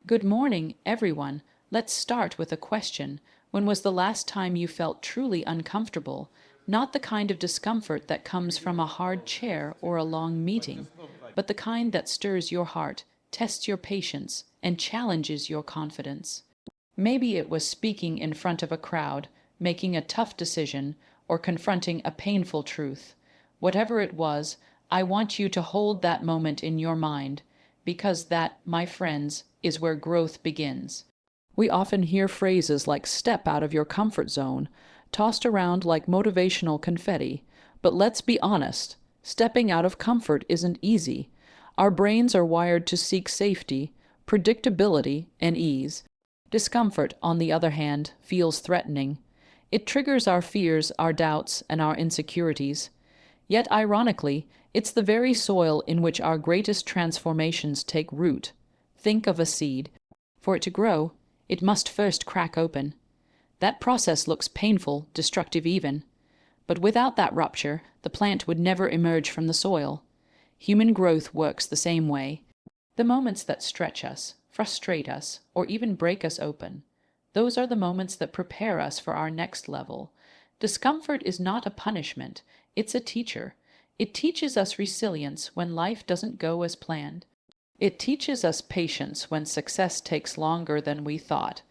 Good morning, everyone. Let's start with a question. When was the last time you felt truly uncomfortable? Not the kind of discomfort that comes from a hard chair or a long meeting, but the kind that stirs your heart, tests your patience, and challenges your confidence. Maybe it was speaking in front of a crowd, making a tough decision, or confronting a painful truth. Whatever it was, I want you to hold that moment in your mind, because that, my friends, is where growth begins. We often hear phrases like step out of your comfort zone, tossed around like motivational confetti. But let's be honest, stepping out of comfort isn't easy. Our brains are wired to seek safety, predictability, and ease. Discomfort, on the other hand, feels threatening. It triggers our fears, our doubts, and our insecurities. Yet, ironically, it's the very soil in which our greatest transformations take root. Think of a seed. For it to grow, it must first crack open. That process looks painful, destructive even. But without that rupture, the plant would never emerge from the soil. Human growth works the same way. The moments that stretch us, frustrate us, or even break us open, those are the moments that prepare us for our next level. Discomfort is not a punishment, it's a teacher. It teaches us resilience when life doesn't go as planned. It teaches us patience when success takes longer than we thought.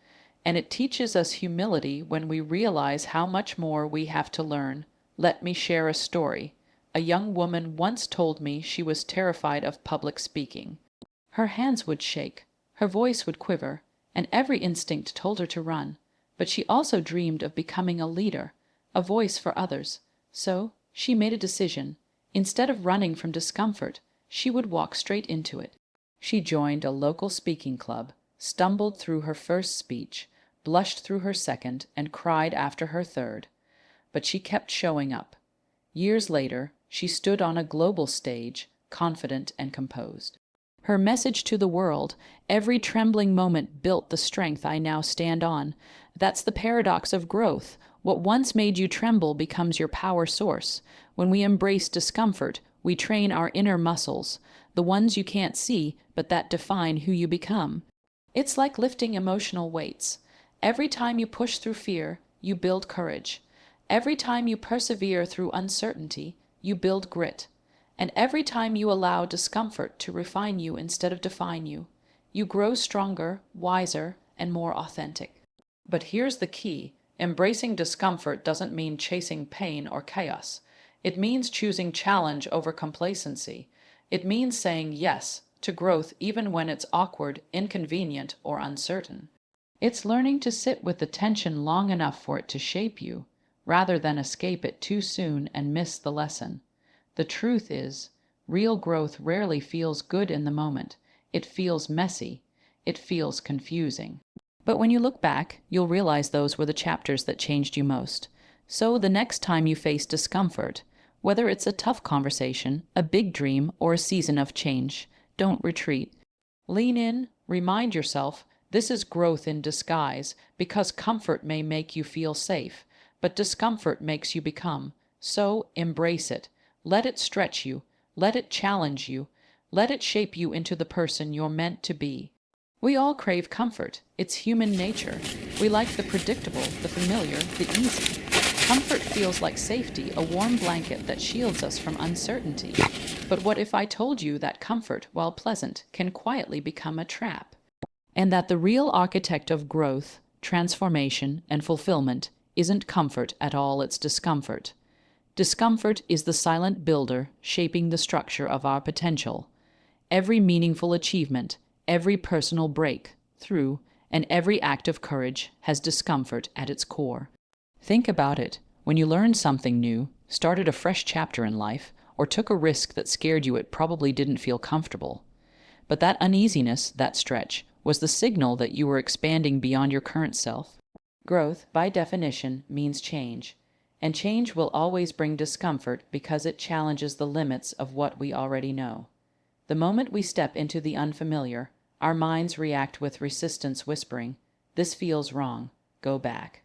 And it teaches us humility when we realize how much more we have to learn. Let me share a story. A young woman once told me she was terrified of public speaking. Her hands would shake, her voice would quiver, and every instinct told her to run. But she also dreamed of becoming a leader, a voice for others. So she made a decision. Instead of running from discomfort, she would walk straight into it. She joined a local speaking club, stumbled through her first speech, blushed through her second, and cried after her third. But she kept showing up. Years later, she stood on a global stage, confident and composed. Her message to the world, every trembling moment built the strength I now stand on. That's the paradox of growth. What once made you tremble becomes your power source. When we embrace discomfort, we train our inner muscles, the ones you can't see, but that define who you become. It's like lifting emotional weights. Every time you push through fear, you build courage. Every time you persevere through uncertainty, you build grit. And every time you allow discomfort to refine you instead of define you, you grow stronger, wiser, and more authentic. But here's the key. Embracing discomfort doesn't mean chasing pain or chaos. It means choosing challenge over complacency. It means saying yes to growth even when it's awkward, inconvenient, or uncertain. It's learning to sit with the tension long enough for it to shape you, rather than escape it too soon and miss the lesson. The truth is, real growth rarely feels good in the moment. It feels messy. It feels confusing. But when you look back, you'll realize those were the chapters that changed you most. So the next time you face discomfort, whether it's a tough conversation, a big dream, or a season of change, don't retreat. Lean in, remind yourself, this is growth in disguise, because comfort may make you feel safe, but discomfort makes you become. So embrace it. Let it stretch you. Let it challenge you. Let it shape you into the person you're meant to be. We all crave comfort. It's human nature. We like the predictable, the familiar, the easy. Comfort feels like safety, a warm blanket that shields us from uncertainty. But what if I told you that comfort, while pleasant, can quietly become a trap? And that the real architect of growth, transformation, and fulfillment isn't comfort at all, it's discomfort. Discomfort is the silent builder shaping the structure of our potential. Every meaningful achievement, every personal breakthrough, and every act of courage has discomfort at its core. Think about it. When you learned something new, started a fresh chapter in life, or took a risk that scared you, it probably didn't feel comfortable. But that uneasiness, that stretch, was the signal that you were expanding beyond your current self. Growth, by definition, means change. And change will always bring discomfort because it challenges the limits of what we already know. The moment we step into the unfamiliar, our minds react with resistance, whispering, "This feels wrong. Go back."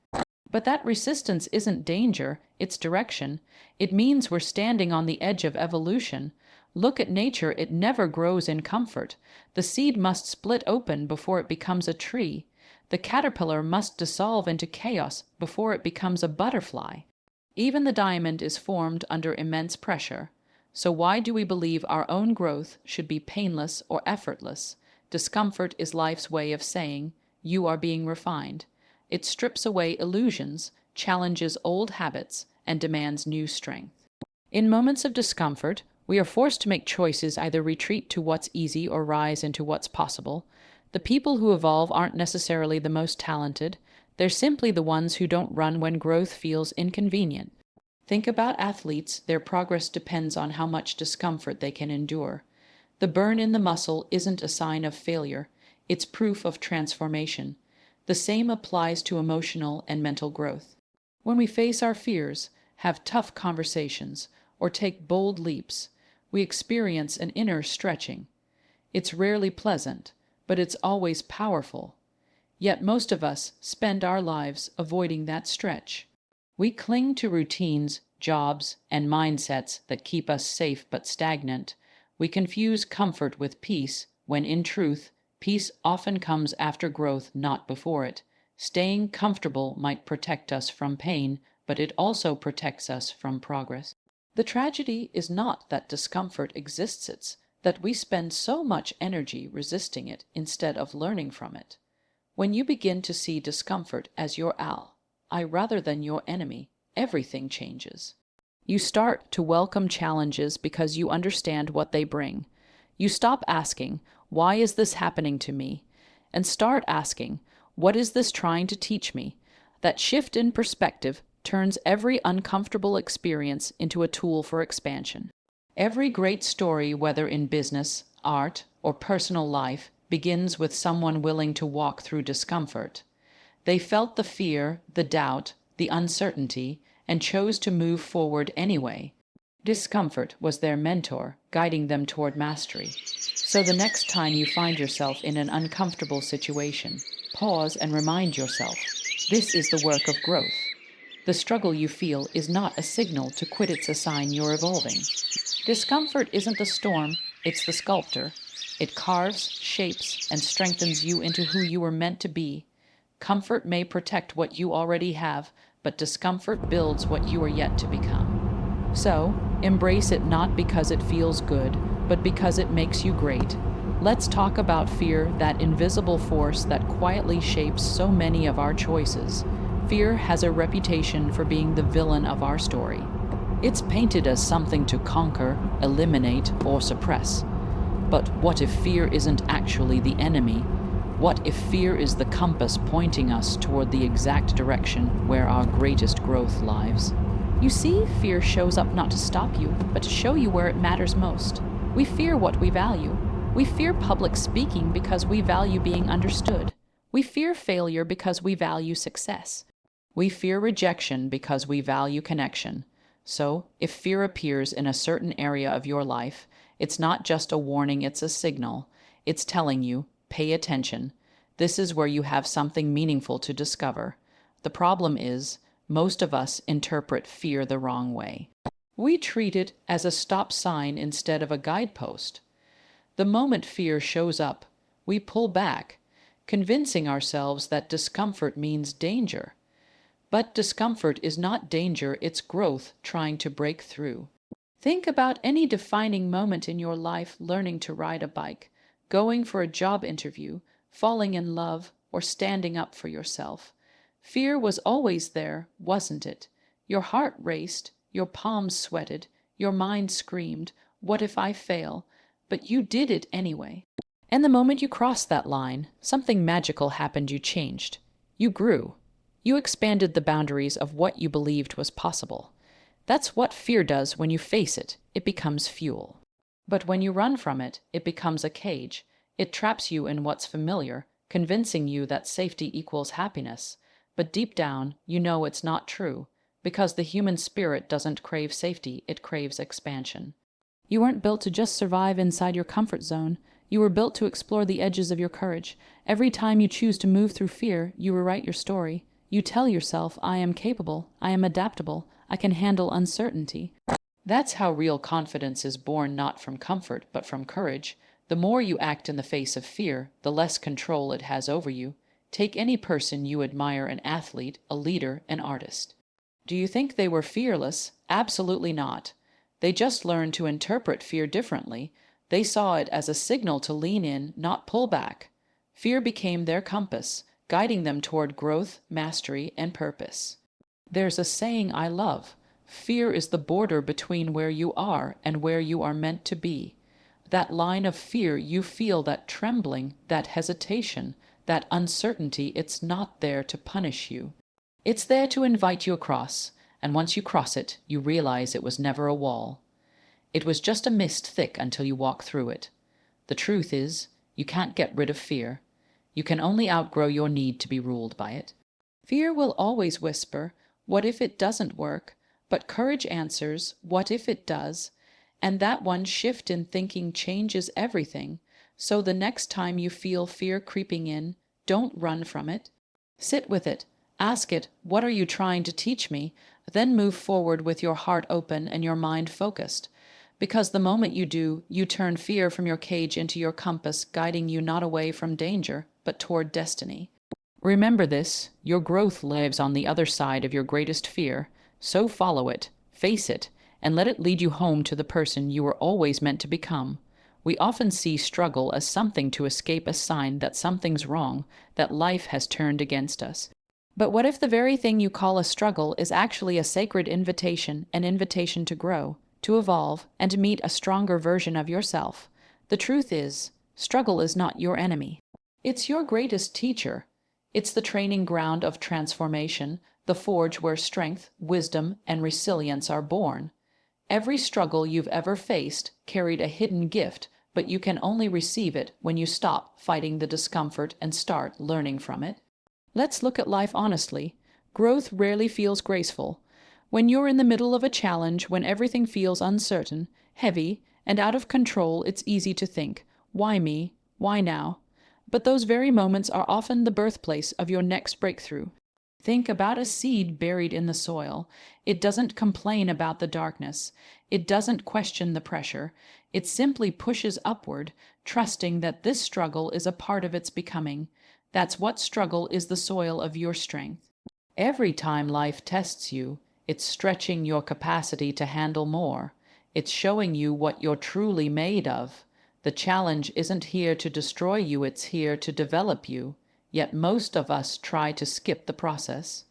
But that resistance isn't danger, it's direction. It means we're standing on the edge of evolution. Look at nature, it never grows in comfort. The seed must split open before it becomes a tree. The caterpillar must dissolve into chaos before it becomes a butterfly. Even the diamond is formed under immense pressure. So why do we believe our own growth should be painless or effortless? Discomfort is life's way of saying, you are being refined. It strips away illusions, challenges old habits, and demands new strength. In moments of discomfort, we are forced to make choices, either retreat to what's easy or rise into what's possible. The people who evolve aren't necessarily the most talented. They're simply the ones who don't run when growth feels inconvenient. Think about athletes. Their progress depends on how much discomfort they can endure. The burn in the muscle isn't a sign of failure. It's proof of transformation. The same applies to emotional and mental growth. When we face our fears, have tough conversations, or take bold leaps, we experience an inner stretching. It's rarely pleasant, but it's always powerful. Yet most of us spend our lives avoiding that stretch. We cling to routines, jobs, and mindsets that keep us safe but stagnant. We confuse comfort with peace, when in truth, peace often comes after growth, not before it. Staying comfortable might protect us from pain, but it also protects us from progress. The tragedy is not that discomfort exists, it's that we spend so much energy resisting it instead of learning from it. When you begin to see discomfort as your ally rather than your enemy, everything changes. You start to welcome challenges because you understand what they bring. You stop asking, why is this happening to me? And start asking, what is this trying to teach me? That shift in perspective turns every uncomfortable experience into a tool for expansion. Every great story, whether in business, art, or personal life, begins with someone willing to walk through discomfort. They felt the fear, the doubt, the uncertainty, and chose to move forward anyway. Discomfort was their mentor, guiding them toward mastery. So the next time you find yourself in an uncomfortable situation, pause and remind yourself, this is the work of growth. The struggle you feel is not a signal to quit, it's a sign you're evolving. Discomfort isn't the storm, it's the sculptor. It carves, shapes, and strengthens you into who you were meant to be. Comfort may protect what you already have, but discomfort builds what you are yet to become. So, embrace it not because it feels good, but because it makes you great. Let's talk about fear, that invisible force that quietly shapes so many of our choices. Fear has a reputation for being the villain of our story. It's painted as something to conquer, eliminate, or suppress. But what if fear isn't actually the enemy? What if fear is the compass pointing us toward the exact direction where our greatest growth lies? You see, fear shows up not to stop you, but to show you where it matters most. We fear what we value. We fear public speaking because we value being understood. We fear failure because we value success. We fear rejection because we value connection. So, if fear appears in a certain area of your life, it's not just a warning, it's a signal. It's telling you, pay attention. This is where you have something meaningful to discover. The problem is, most of us interpret fear the wrong way. We treat it as a stop sign instead of a guidepost. The moment fear shows up, we pull back, convincing ourselves that discomfort means danger. But discomfort is not danger, it's growth trying to break through. Think about any defining moment in your life: learning to ride a bike, going for a job interview, falling in love, or standing up for yourself. Fear was always there, wasn't it? Your heart raced, your palms sweated, your mind screamed, what if I fail? But you did it anyway. And the moment you crossed that line, something magical happened. You changed. You grew. You expanded the boundaries of what you believed was possible. That's what fear does when you face it. It becomes fuel. But when you run from it, it becomes a cage. It traps you in what's familiar, convincing you that safety equals happiness. But deep down, you know it's not true, because the human spirit doesn't crave safety, it craves expansion. You weren't built to just survive inside your comfort zone. You were built to explore the edges of your courage. Every time you choose to move through fear, you rewrite your story. You tell yourself, I am capable, I am adaptable, I can handle uncertainty. That's how real confidence is born, not from comfort, but from courage. The more you act in the face of fear, the less control it has over you. Take any person you admire: an athlete, a leader, an artist. Do you think they were fearless? Absolutely not. They just learned to interpret fear differently. They saw it as a signal to lean in, not pull back. Fear became their compass, guiding them toward growth, mastery, and purpose. There's a saying I love: fear is the border between where you are and where you are meant to be. That line of fear, you feel that trembling, that hesitation, that uncertainty. It's not there to punish you. It's there to invite you across, and once you cross it, you realize it was never a wall. It was just a mist thick until you walk through it. The truth is, you can't get rid of fear. You can only outgrow your need to be ruled by it. Fear will always whisper, "What if it doesn't work?" But courage answers, "What if it does?" And that one shift in thinking changes everything. So the next time you feel fear creeping in, don't run from it. Sit with it. Ask it, "What are you trying to teach me?" Then move forward with your heart open and your mind focused. Because the moment you do, you turn fear from your cage into your compass, guiding you not away from danger, but toward destiny. Remember this: your growth lives on the other side of your greatest fear. So follow it, face it, and let it lead you home to the person you were always meant to become. We often see struggle as something to escape, a sign that something's wrong, that life has turned against us. But what if the very thing you call a struggle is actually a sacred invitation, an invitation to grow, to evolve, and to meet a stronger version of yourself? The truth is, struggle is not your enemy. It's your greatest teacher. It's the training ground of transformation, the forge where strength, wisdom, and resilience are born. Every struggle you've ever faced carried a hidden gift, but you can only receive it when you stop fighting the discomfort and start learning from it. Let's look at life honestly. Growth rarely feels graceful. When you're in the middle of a challenge, when everything feels uncertain, heavy, and out of control, it's easy to think, "Why me? Why now?" But those very moments are often the birthplace of your next breakthrough. Think about a seed buried in the soil. It doesn't complain about the darkness. It doesn't question the pressure. It simply pushes upward, trusting that this struggle is a part of its becoming. That's what struggle is: the soil of your strength. Every time life tests you, it's stretching your capacity to handle more. It's showing you what you're truly made of. The challenge isn't here to destroy you, it's here to develop you. Yet most of us try to skip the process.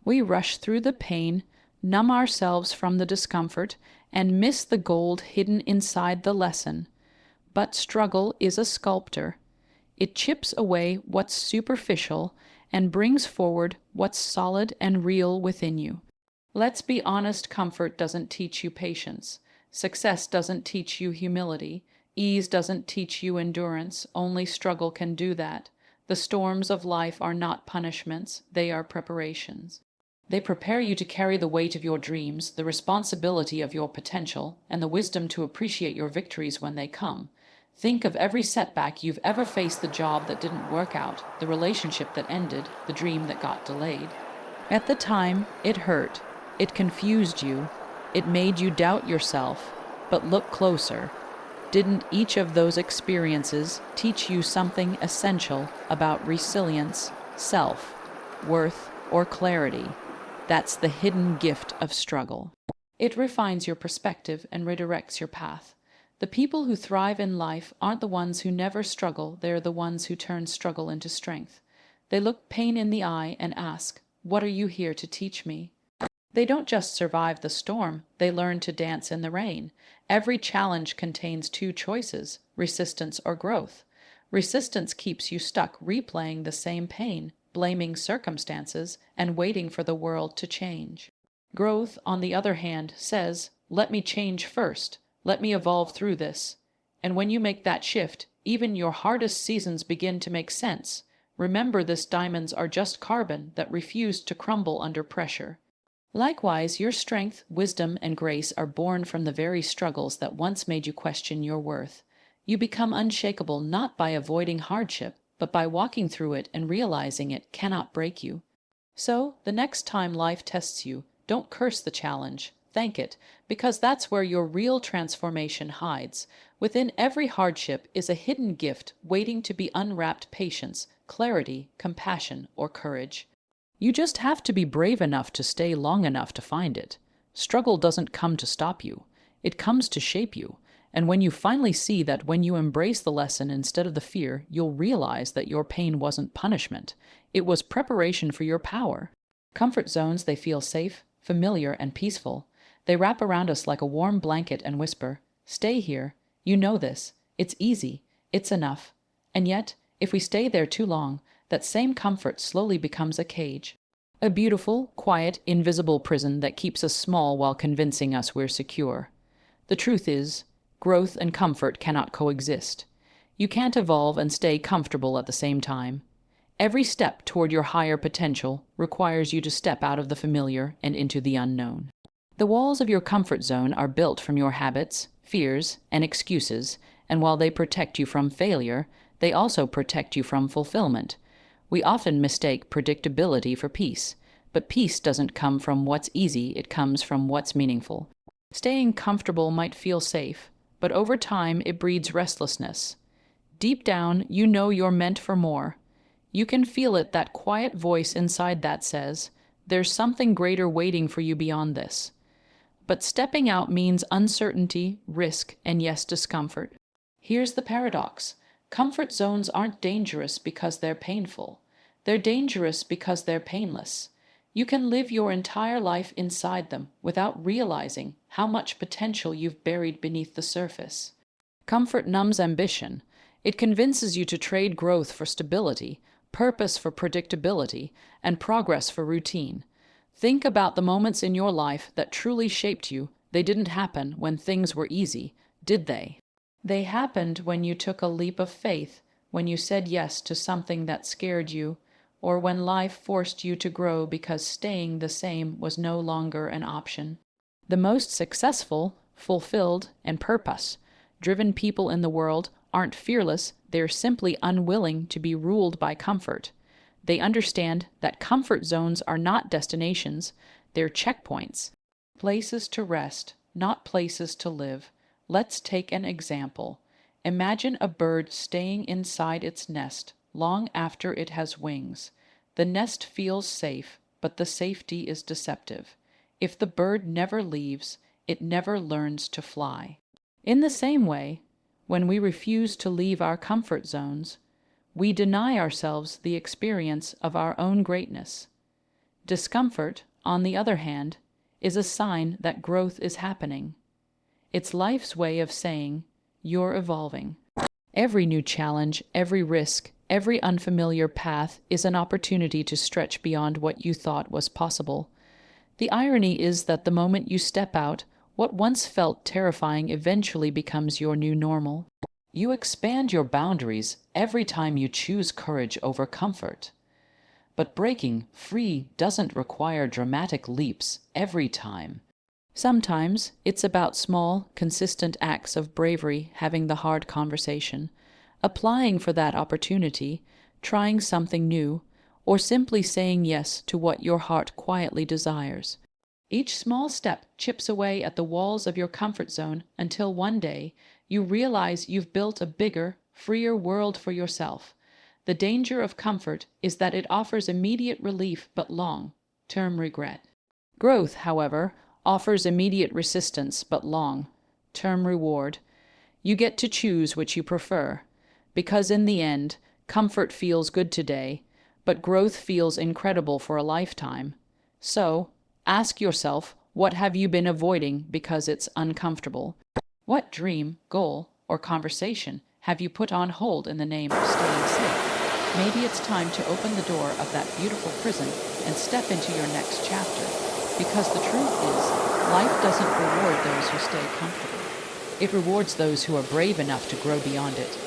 We rush through the pain, numb ourselves from the discomfort, and miss the gold hidden inside the lesson. But struggle is a sculptor. It chips away what's superficial and brings forward what's solid and real within you. Let's be honest, comfort doesn't teach you patience. Success doesn't teach you humility. Ease doesn't teach you endurance. Only struggle can do that. The storms of life are not punishments, they are preparations. They prepare you to carry the weight of your dreams, the responsibility of your potential, and the wisdom to appreciate your victories when they come. Think of every setback you've ever faced: the job that didn't work out, the relationship that ended, the dream that got delayed. At the time, it hurt. It confused you. It made you doubt yourself. But look closer. Didn't each of those experiences teach you something essential about resilience, self, worth, or clarity? That's the hidden gift of struggle. It refines your perspective and redirects your path. The people who thrive in life aren't the ones who never struggle, they're the ones who turn struggle into strength. They look pain in the eye and ask, "What are you here to teach me?" They don't just survive the storm, they learn to dance in the rain. Every challenge contains two choices: resistance or growth. Resistance keeps you stuck, replaying the same pain, blaming circumstances, and waiting for the world to change. Growth, on the other hand, says, "Let me change first. Let me evolve through this." And when you make that shift, even your hardest seasons begin to make sense. Remember, this: diamonds are just carbon that refuse to crumble under pressure. Likewise, your strength, wisdom, and grace are born from the very struggles that once made you question your worth. You become unshakable not by avoiding hardship, but by walking through it and realizing it cannot break you. So, the next time life tests you, don't curse the challenge. Thank it, because that's where your real transformation hides. Within every hardship is a hidden gift waiting to be unwrapped: patience, clarity, compassion, or courage. You just have to be brave enough to stay long enough to find it. Struggle doesn't come to stop you, it comes to shape you. And when you finally see that, when you embrace the lesson instead of the fear, you'll realize that your pain wasn't punishment. It was preparation for your power. Comfort zones, they feel safe, familiar, and peaceful. They wrap around us like a warm blanket and whisper, "Stay here. You know this. It's easy. It's enough." And yet, if we stay there too long, that same comfort slowly becomes a cage. A beautiful, quiet, invisible prison that keeps us small while convincing us we're secure. The truth is, growth and comfort cannot coexist. You can't evolve and stay comfortable at the same time. Every step toward your higher potential requires you to step out of the familiar and into the unknown. The walls of your comfort zone are built from your habits, fears, and excuses, and while they protect you from failure, they also protect you from fulfillment. We often mistake predictability for peace, but peace doesn't come from what's easy, it comes from what's meaningful. Staying comfortable might feel safe, but over time it breeds restlessness. Deep down, you know you're meant for more. You can feel it, that quiet voice inside that says, "There's something greater waiting for you beyond this." But stepping out means uncertainty, risk, and yes, discomfort. Here's the paradox. Comfort zones aren't dangerous because they're painful. They're dangerous because they're painless. You can live your entire life inside them without realizing how much potential you've buried beneath the surface. Comfort numbs ambition. It convinces you to trade growth for stability, purpose for predictability, and progress for routine. Think about the moments in your life that truly shaped you. They didn't happen when things were easy, did they? They happened when you took a leap of faith, when you said yes to something that scared you, or when life forced you to grow because staying the same was no longer an option. The most successful, fulfilled, and purpose-driven people in the world aren't fearless, they're simply unwilling to be ruled by comfort. They understand that comfort zones are not destinations, they're checkpoints. Places to rest, not places to live. Let's take an example. Imagine a bird staying inside its nest long after it has wings. The nest feels safe, but the safety is deceptive. If the bird never leaves, it never learns to fly. In the same way, when we refuse to leave our comfort zones, we deny ourselves the experience of our own greatness. Discomfort, on the other hand, is a sign that growth is happening. It's life's way of saying, "You're evolving." Every new challenge, every risk, every unfamiliar path is an opportunity to stretch beyond what you thought was possible. The irony is that the moment you step out, what once felt terrifying eventually becomes your new normal. You expand your boundaries every time you choose courage over comfort. But breaking free doesn't require dramatic leaps every time. Sometimes it's about small, consistent acts of bravery, having the hard conversation, applying for that opportunity, trying something new, or simply saying yes to what your heart quietly desires. Each small step chips away at the walls of your comfort zone until one day you realize you've built a bigger, freer world for yourself. The danger of comfort is that it offers immediate relief but long-term regret. Growth, however, offers immediate resistance but long-term reward. You get to choose which you prefer, because in the end, comfort feels good today, but growth feels incredible for a lifetime. So, ask yourself, what have you been avoiding because it's uncomfortable? What dream, goal, or conversation have you put on hold in the name of staying safe? Maybe it's time to open the door of that beautiful prison and step into your next chapter. Because the truth is, life doesn't reward those who stay comfortable. It rewards those who are brave enough to grow beyond it.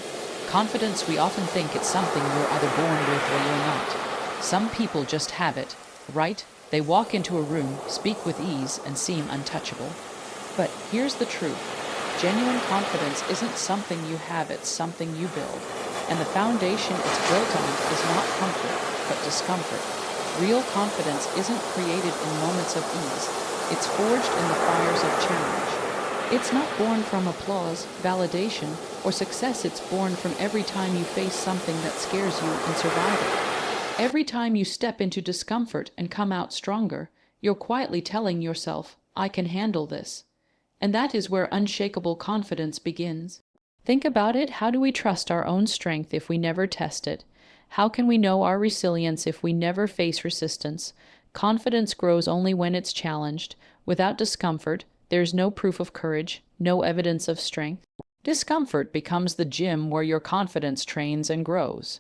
Confidence, we often think it's something you're either born with or you're not. Some people just have it, right? They walk into a room, speak with ease, and seem untouchable. But here's the truth. Genuine confidence isn't something you have, it's something you build. And the foundation it's built on is not comfort, but discomfort. Real confidence isn't created in moments of ease. It's forged in the fires of challenge. It's not born from applause, validation, or success. It's born from every time you face something that scares you and survive it. Every time you step into discomfort and come out stronger, you're quietly telling yourself, I can handle this. And that is where unshakable confidence begins. Think about it. How do we trust our own strength if we never test it? How can we know our resilience if we never face resistance? Confidence grows only when it's challenged. Without discomfort, there's no proof of courage, no evidence of strength. Discomfort becomes the gym where your confidence trains and grows.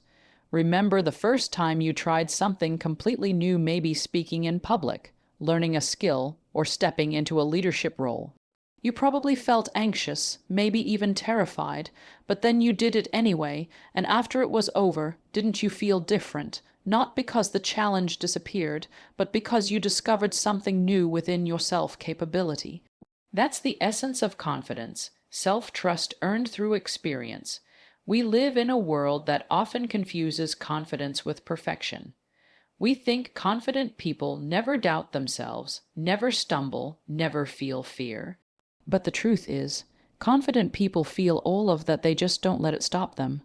Remember the first time you tried something completely new, maybe speaking in public, learning a skill, or stepping into a leadership role. You probably felt anxious, maybe even terrified, but then you did it anyway, and after it was over, didn't you feel different? Not because the challenge disappeared, but because you discovered something new within your self-capability. That's the essence of confidence, self-trust earned through experience. We live in a world that often confuses confidence with perfection. We think confident people never doubt themselves, never stumble, never feel fear. But the truth is, confident people feel all of that, they just don't let it stop them.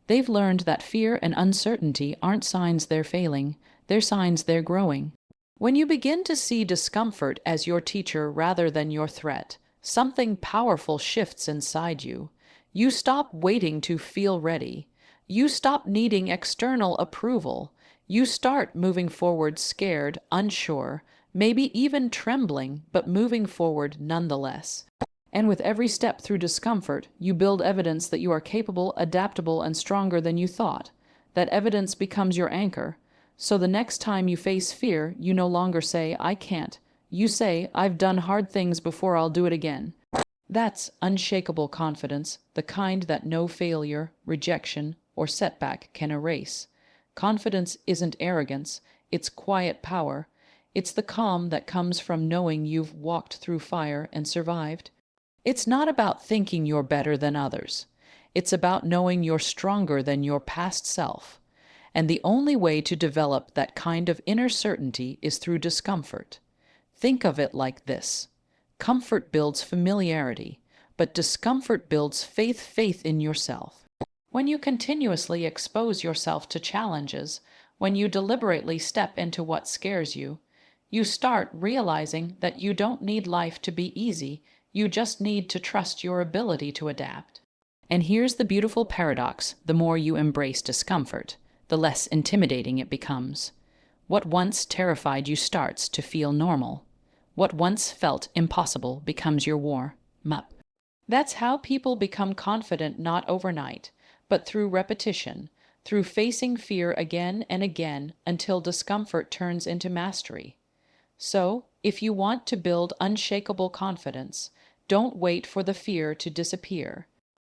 They've learned that fear and uncertainty aren't signs they're failing, they're signs they're growing. When you begin to see discomfort as your teacher rather than your threat, something powerful shifts inside you. You stop waiting to feel ready. You stop needing external approval. You start moving forward scared, unsure, maybe even trembling, but moving forward nonetheless. And with every step through discomfort, you build evidence that you are capable, adaptable, and stronger than you thought. That evidence becomes your anchor. So the next time you face fear, you no longer say, I can't. You say, I've done hard things before, I'll do it again. That's unshakable confidence, the kind that no failure, rejection, or setback can erase. Confidence isn't arrogance, it's quiet power. It's the calm that comes from knowing you've walked through fire and survived. It's not about thinking you're better than others. It's about knowing you're stronger than your past self. And the only way to develop that kind of inner certainty is through discomfort. Think of it like this. Comfort builds familiarity, but discomfort builds faith in yourself. When you continuously expose yourself to challenges, when you deliberately step into what scares you, you start realizing that you don't need life to be easy, you just need to trust your ability to adapt. And here's the beautiful paradox: the more you embrace discomfort, the less intimidating it becomes. What once terrified you starts to feel normal. What once felt impossible becomes your warm-up. That's how people become confident, not overnight, but through repetition, through facing fear again and again until discomfort turns into mastery. So, if you want to build unshakable confidence, don't wait for the fear to disappear.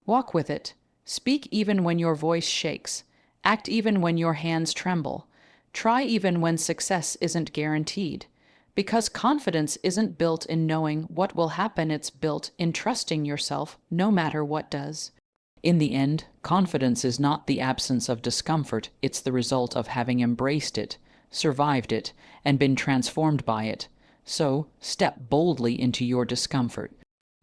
Walk with it. Speak even when your voice shakes. Act even when your hands tremble. Try even when success isn't guaranteed. Because confidence isn't built in knowing what will happen, it's built in trusting yourself no matter what does. In the end, confidence is not the absence of discomfort, it's the result of having embraced it, survived it, and been transformed by it. So, step boldly into your discomfort.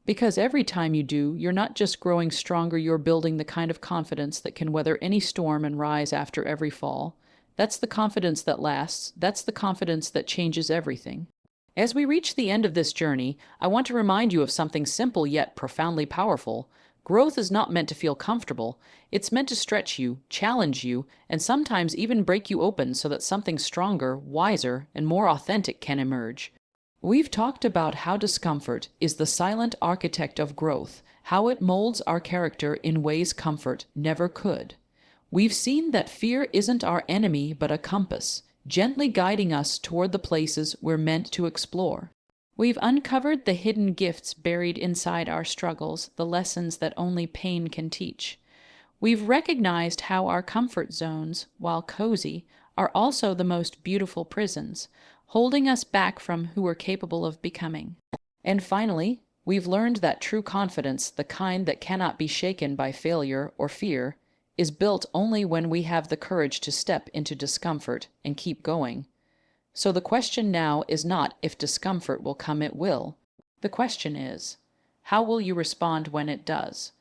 Because every time you do, you're not just growing stronger, you're building the kind of confidence that can weather any storm and rise after every fall. That's the confidence that lasts. That's the confidence that changes everything. As we reach the end of this journey, I want to remind you of something simple yet profoundly powerful. Growth is not meant to feel comfortable. It's meant to stretch you, challenge you, and sometimes even break you open so that something stronger, wiser, and more authentic can emerge. We've talked about how discomfort is the silent architect of growth, how it molds our character in ways comfort never could. We've seen that fear isn't our enemy but a compass, gently guiding us toward the places we're meant to explore. We've uncovered the hidden gifts buried inside our struggles, the lessons that only pain can teach. We've recognized how our comfort zones, while cozy, are also the most beautiful prisons, holding us back from who we're capable of becoming. And finally, we've learned that true confidence, the kind that cannot be shaken by failure or fear, is built only when we have the courage to step into discomfort and keep going. So the question now is not if discomfort will come, it will. The question is, how will you respond when it does?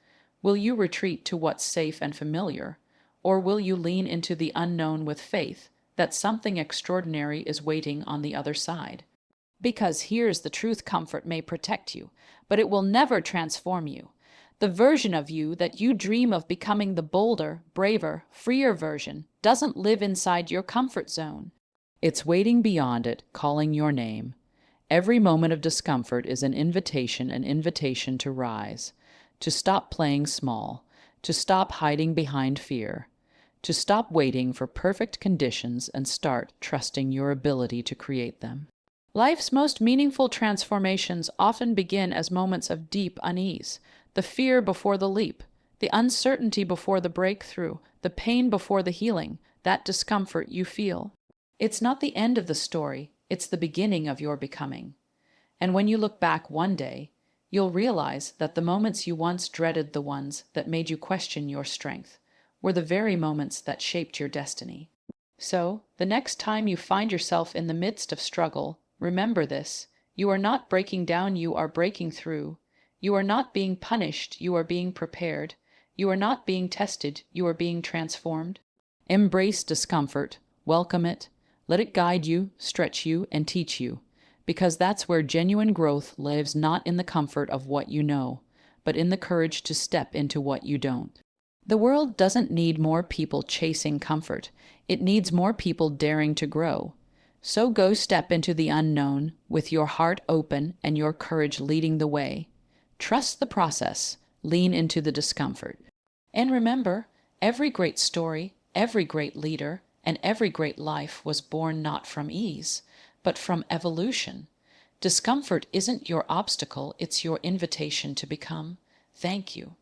Will you retreat to what's safe and familiar, or will you lean into the unknown with faith that something extraordinary is waiting on the other side? Because here's the truth: comfort may protect you, but it will never transform you. The version of you that you dream of becoming, the bolder, braver, freer version, doesn't live inside your comfort zone. It's waiting beyond it, calling your name. Every moment of discomfort is an invitation to rise, to stop playing small, to stop hiding behind fear, to stop waiting for perfect conditions and start trusting your ability to create them. Life's most meaningful transformations often begin as moments of deep unease, the fear before the leap, the uncertainty before the breakthrough, the pain before the healing, that discomfort you feel. It's not the end of the story, it's the beginning of your becoming. And when you look back one day, you'll realize that the moments you once dreaded, the ones that made you question your strength, were the very moments that shaped your destiny. So, the next time you find yourself in the midst of struggle, remember this: you are not breaking down, you are breaking through. You are not being punished, you are being prepared. You are not being tested, you are being transformed. Embrace discomfort, welcome it, let it guide you, stretch you, and teach you, because that's where genuine growth lives, not in the comfort of what you know, but in the courage to step into what you don't. The world doesn't need more people chasing comfort, it needs more people daring to grow. So go step into the unknown with your heart open and your courage leading the way. Trust the process, lean into the discomfort. And remember, every great story, every great leader, and every great life was born not from ease, but from evolution. Discomfort isn't your obstacle, it's your invitation to become. Thank you.